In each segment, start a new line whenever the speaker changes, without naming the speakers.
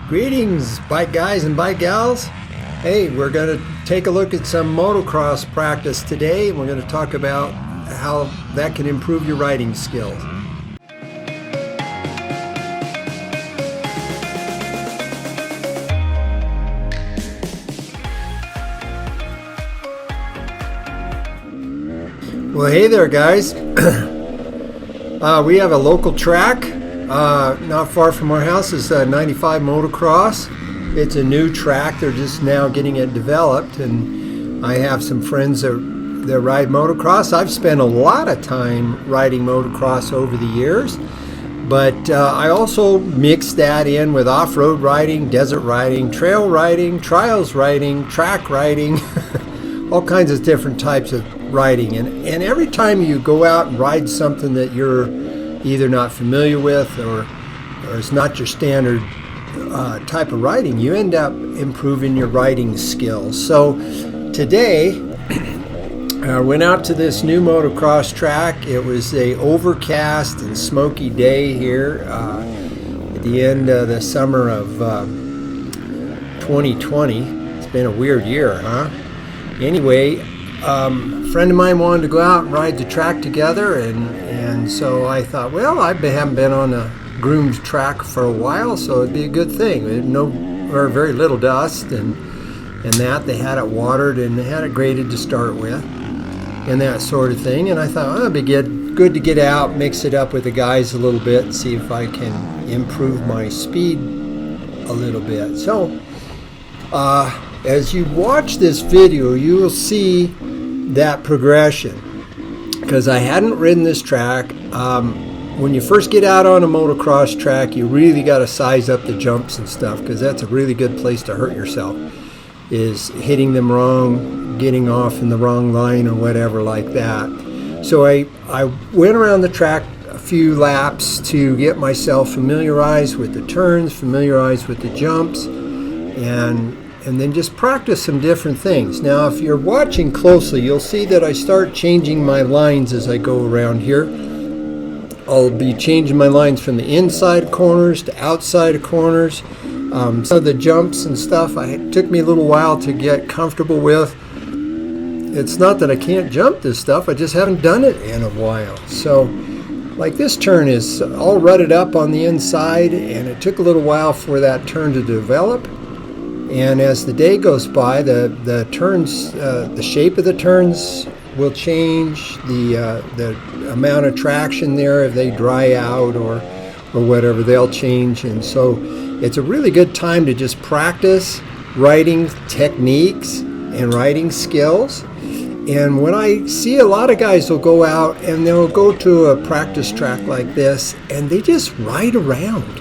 Greetings, bike guys and bike gals. Hey, we're going to take a look at some motocross practice today. We're going to talk about how that can improve your riding skills. Well, hey there, guys. We have a local track not far from our house. Is 95 Motocross. It's a new track. They're just now getting it developed, and I have some friends that ride motocross. I've spent a lot of time riding motocross over the years, but I also mix that in with off-road riding, desert riding, trail riding, trials riding, track riding, all kinds of different types of riding. And every time you go out and ride something that you're either not familiar with or it's not your standard type of riding, you end up improving your riding skills. So today I went out to this new motocross track. It was a overcast and smoky day here at the end of the summer of 2020. It's been a weird year, huh? Anyway, a friend of mine wanted to go out and ride the track together, and so I thought, well, I haven't been on a groomed track for a while, so it'd be a good thing. Or very little dust and that. They had it watered and they had it graded to start with and that sort of thing. And I thought, it'd be good to get out, mix it up with the guys a little bit, and see if I can improve my speed a little bit. So as you watch this video, you will see that progression, because I hadn't ridden this track. When you first get out on a motocross track, you really got to size up the jumps and stuff, because that's a really good place to hurt yourself, is hitting them wrong, getting off in the wrong line or whatever like that. So I went around the track a few laps to get myself familiarized with the turns, familiarized with the jumps, and then just practice some different things. Now, if you're watching closely, you'll see that I start changing my lines as I go around here. I'll be changing my lines from the inside of corners to outside of corners. Some of the jumps and stuff it took me a little while to get comfortable with. It's not that I can't jump this stuff, I just haven't done it in a while. So, like this turn is all rutted up on the inside, and it took a little while for that turn to develop. And as the day goes by, the turns, the shape of the turns will change. The amount of traction there, if they dry out or whatever, they'll change. And so it's a really good time to just practice riding techniques and riding skills. And when I see a lot of guys will go out and they'll go to a practice track like this, and they just ride around.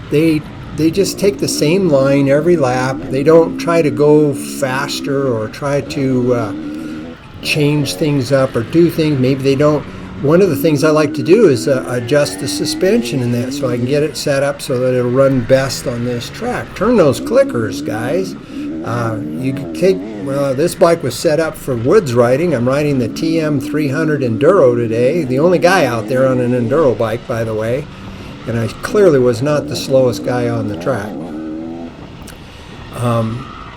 They just take the same line every lap. They don't try to go faster or try to change things up or do things. Maybe they don't. One of the things I like to do is adjust the suspension in that, so I can get it set up so that it'll run best on this track. Turn those clickers, guys. You can take, well, this bike was set up for woods riding. I'm riding the TM300 Enduro today. The only guy out there on an Enduro bike, by the way. And I clearly was not the slowest guy on the track.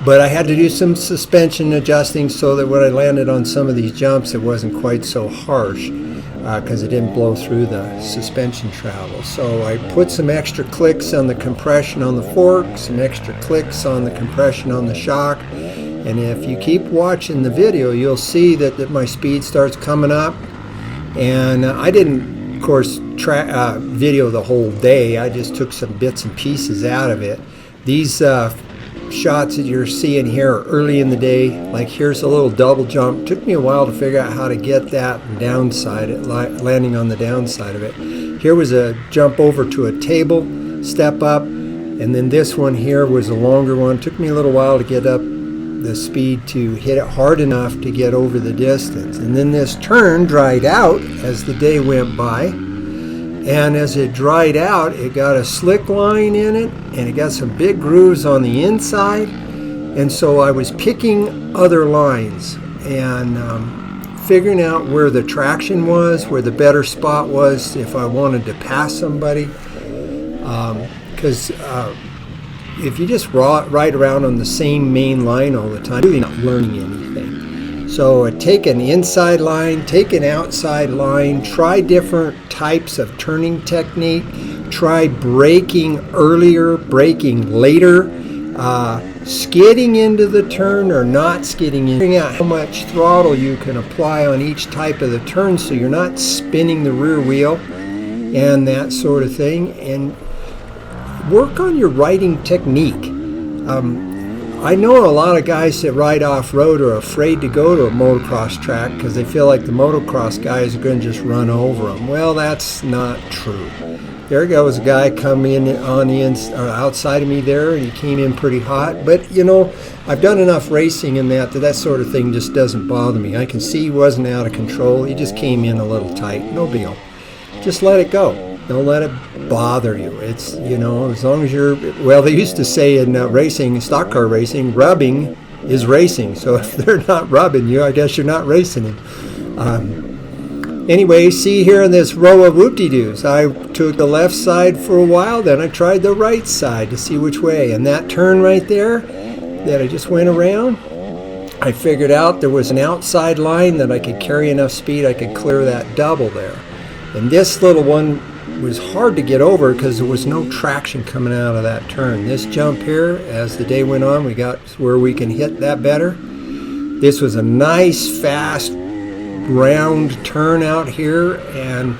But I had to do some suspension adjusting so that when I landed on some of these jumps, it wasn't quite so harsh, because it didn't blow through the suspension travel. So I put some extra clicks on the compression on the fork, some extra clicks on the compression on the shock. And if you keep watching the video, you'll see that my speed starts coming up. And I didn't, of course, video the whole day. I just took some bits and pieces out of it. These shots that you're seeing here are early in the day. Like here's a little double jump. Took me a while to figure out how to get that downside, landing on the downside of it. Here was a jump over to a table, step up, and then this one here was a longer one. Took me a little while to get up the speed to hit it hard enough to get over the distance. And then this turn dried out as the day went by. And as it dried out, it got a slick line in it, and it got some big grooves on the inside. And so I was picking other lines and figuring out where the traction was, where the better spot was if I wanted to pass somebody. Because if you just ride around on the same main line all the time, you're really not learning anything. So take an inside line, take an outside line, try different types of turning technique, try braking earlier, braking later, skidding into the turn or not skidding in, figuring out how much throttle you can apply on each type of the turn so you're not spinning the rear wheel and that sort of thing, and work on your riding technique. I know a lot of guys that ride off-road are afraid to go to a motocross track because they feel like the motocross guys are going to just run over them. Well, that's not true. There goes a guy coming in on the outside of me there, and he came in pretty hot. But, you know, I've done enough racing in that sort of thing just doesn't bother me. I can see he wasn't out of control. He just came in a little tight. No deal. Just let it go. Don't let it bother you. It's, you know, as long as you're, well, they used to say in racing, stock car racing, rubbing is racing. So if they're not rubbing you, I guess you're not racing them. Anyway, see here in this row of whoop-de-doos, I took the left side for a while, then I tried the right side to see which way. And that turn right there that I just went around, I figured out there was an outside line that I could carry enough speed I could clear that double there. And this little one was hard to get over because there was no traction coming out of that turn. This jump here, as the day went on, we got where we can hit that better. This was a nice, fast, round turn out here, and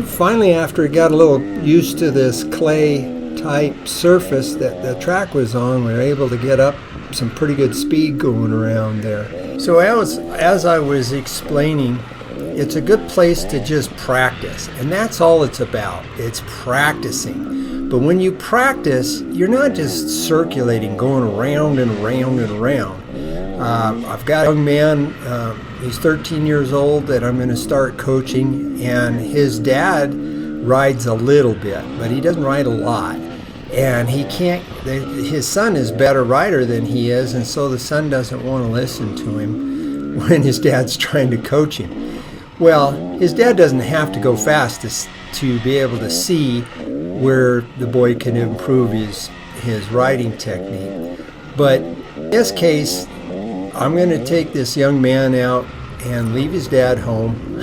finally, after it got a little used to this clay-type surface that the track was on, we were able to get up some pretty good speed going around there. So as I was explaining, it's a good place to just practice, and that's all it's about. It's practicing. But when you practice, you're not just circulating, going around and around and around. I've got a young man, he's 13 years old, that I'm going to start coaching, and his dad rides a little bit, but he doesn't ride a lot. And he can't, his son is a better rider than he is, and so the son doesn't want to listen to him when his dad's trying to coach him. Well, his dad doesn't have to go fast to be able to see where the boy can improve his riding technique. But in this case, I'm going to take this young man out and leave his dad home,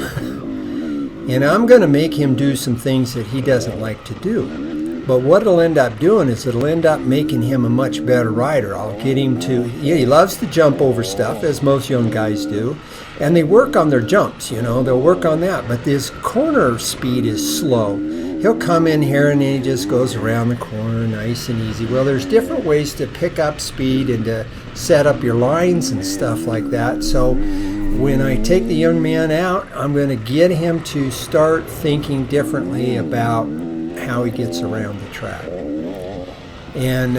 and I'm going to make him do some things that he doesn't like to do. But what it'll end up doing is it'll end up making him a much better rider. I'll get him to, he loves to jump over stuff, as most young guys do. And they work on their jumps, you know, they'll work on that. But this corner speed is slow. He'll come in here and he just goes around the corner nice and easy. Well, there's different ways to pick up speed and to set up your lines and stuff like that. So when I take the young man out, I'm going to get him to start thinking differently about how he gets around the track. And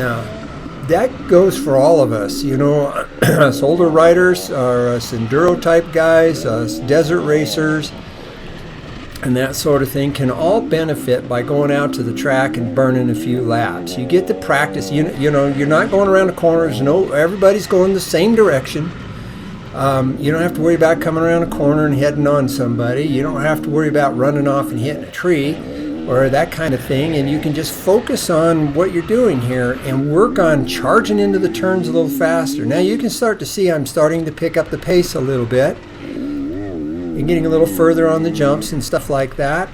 that goes for all of us, you know, us older riders, or us enduro type guys, us desert racers, and that sort of thing can all benefit by going out to the track and burning a few laps. You get to practice, you know, you're not going around the corners, everybody's going the same direction. You don't have to worry about coming around a corner and heading on somebody. You don't have to worry about running off and hitting a tree or that kind of thing, and you can just focus on what you're doing here and work on charging into the turns a little faster. Now you can start to see I'm starting to pick up the pace a little bit and getting a little further on the jumps and stuff like that.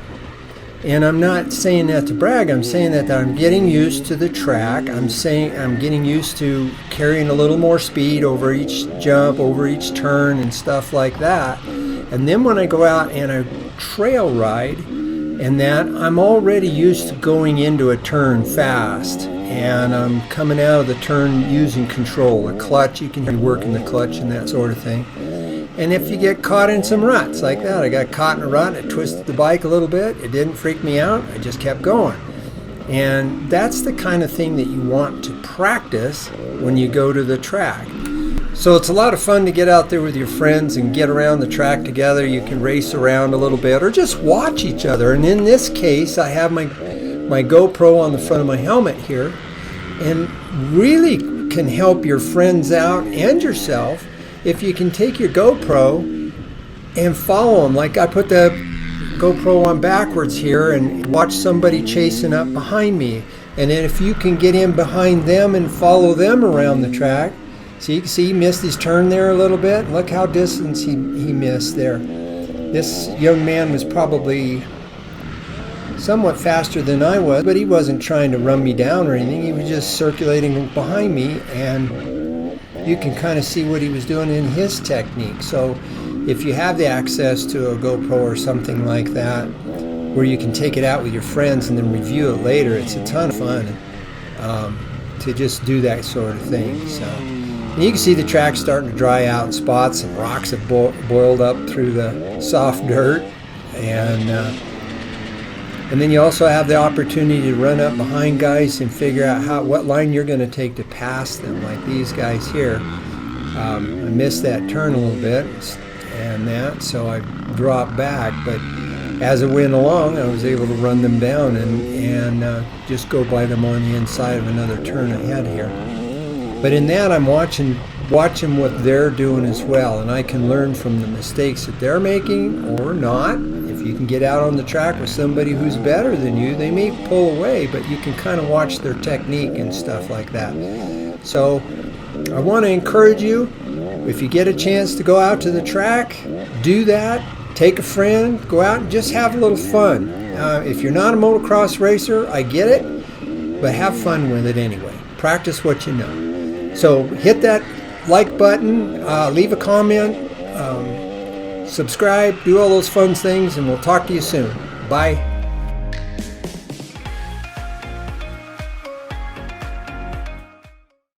And I'm not saying that to brag. I'm saying that I'm getting used to the track. I'm saying I'm getting used to carrying a little more speed over each jump, over each turn and stuff like that. And then when I go out and I trail ride, and that I'm already used to going into a turn fast, and I'm coming out of the turn using control, a clutch, you can hear me working the clutch and that sort of thing. And if you get caught in some ruts like that, I got caught in a rut, it twisted the bike a little bit, it didn't freak me out, I just kept going. And that's the kind of thing that you want to practice when you go to the track. So it's a lot of fun to get out there with your friends and get around the track together. You can race around a little bit or just watch each other. And in this case, I have my GoPro on the front of my helmet here, and really can help your friends out and yourself if you can take your GoPro and follow them. Like I put the GoPro on backwards here and watch somebody chasing up behind me. And then if you can get in behind them and follow them around the track, so you can see he missed his turn there a little bit. Look how distance he missed there. This young man was probably somewhat faster than I was, but he wasn't trying to run me down or anything. He was just circulating behind me, and you can kind of see what he was doing in his technique. So if you have the access to a GoPro or something like that, where you can take it out with your friends and then review it later, it's a ton of fun to just do that sort of thing. So, and you can see the track starting to dry out in spots, and rocks have boiled up through the soft dirt, and then you also have the opportunity to run up behind guys and figure out what line you're going to take to pass them, like these guys here. I missed that turn a little bit, and so I dropped back, but as I went along, I was able to run them down and just go by them on the inside of another turn ahead here. But in that, I'm watching what they're doing as well, and I can learn from the mistakes that they're making or not. If you can get out on the track with somebody who's better than you, they may pull away, but you can kind of watch their technique and stuff like that. So I want to encourage you, if you get a chance to go out to the track, do that. Take a friend, go out and just have a little fun. If you're not a motocross racer, I get it, but have fun with it anyway. Practice what you know. So hit that like button, leave a comment, subscribe, do all those fun things, and we'll talk to you soon. Bye.